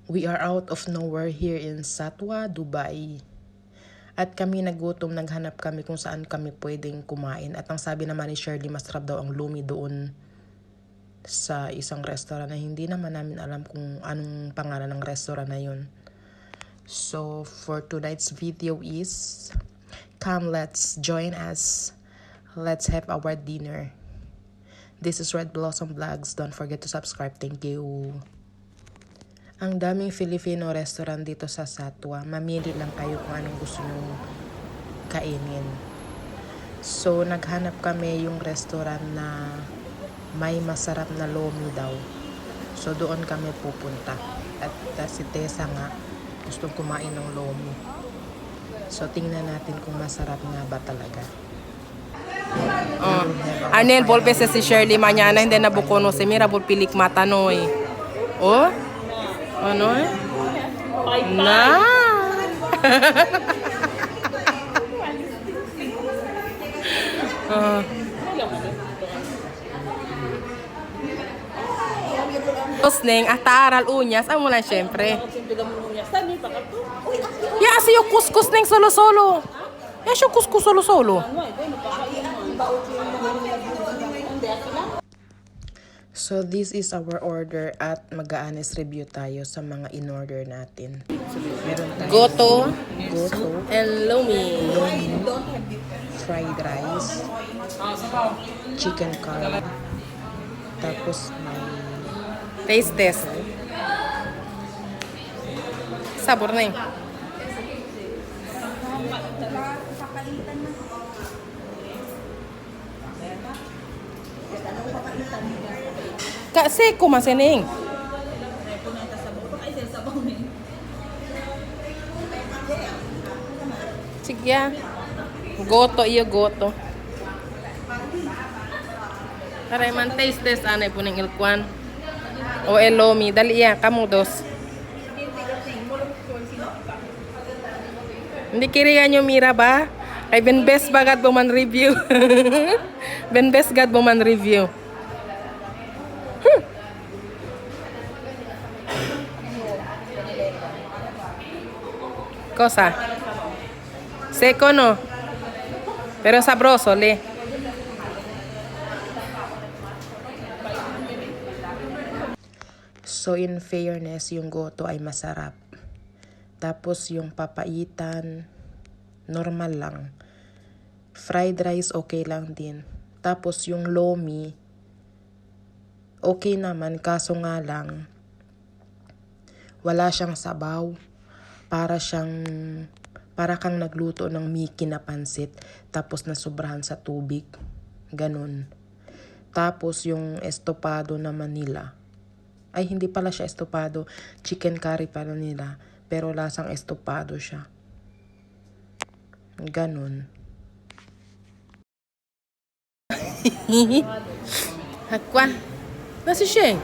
We are out of nowhere here in Satwa, Dubai. At kami nagutom, naghanap kami kung saan kami pwedeng kumain. At ang sabi naman ni Shirley, masarap daw ang lumi doon sa isang restaurant na hindi naman namin alam kung anong pangalan ng restaurant na yun. So, for tonight's video is, come, let's join us. Let's have our dinner. This is Red Blossom Vlogs. Don't forget to subscribe. Thank you. Ang daming Filipino restaurant dito sa Satwa. Mamili lang kayo kung anong gusto nyong kainin. So, naghanap kami yung restaurant na may masarap na lomi daw. So, doon kami pupunta. At si Tessa nga, gustong kumain ng lomi. So, tingnan natin kung masarap nga ba talaga. Anel, volpe si Shirley mañana, hindi na bukono si Mira, volpilik matanoy. Oh? Ano eh? Na! Tapos neng, ataral unyas, amo lang syempre. Ya, siyo kuskus neng solo-solo. Ya, siyo kuskus solo-solo. So, this is our order at mag-a-honest review tayo sa mga in-order natin. Meron tayo Goto and lomi. fried rice, chicken curry, tapos may Taste test. Sabor na eh. Kasi kumaseneng. Sige ya. Goto iyo goto. Taray man taste test anay po ng ilkwan. O elomi. Dali ya. Kamu dos. Hindi kiriya nyo mira ba? Ay ben best bagad mo man review. Ben best gad mo man review. Cosa? Seco no. Pero sabroso, le. So, in fairness, yung goto ay masarap. Tapos, yung papaitan, normal lang. Fried rice, okay lang din. Tapos, yung lomi, okay naman, kaso nga lang, wala siyang sabaw. Para kang nagluto ng Mickey na pansit, tapos nasubrahan sa tubig. Ganun. Tapos, yung estopado naman nila, ay hindi pala siya estopado, chicken curry pala nila, pero lasang estopado siya. Ganun. Hakwa. Nasi siya?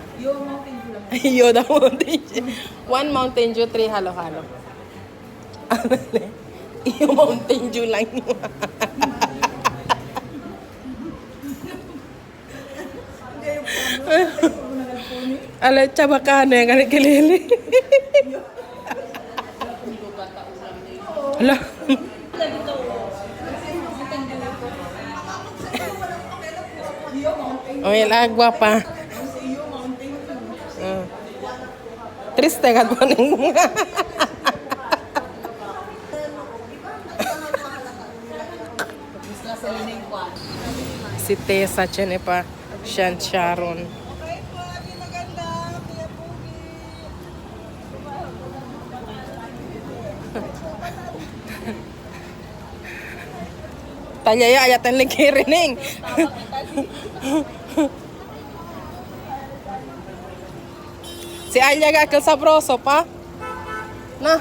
Yo daw Mountain Dew. 1 Mountain Dew, 3 halo-halo. Iyo Mountain Dew lang yun. Ala, chabakana yung kanikilili. Ala. O, yung agwa pa. Triste ka po ning mga. Si Tessa, tiyan pa. Siyan Sharon. Talyaya, ayatan ni Kirining. Si Alya gakal sabroso pa. Na.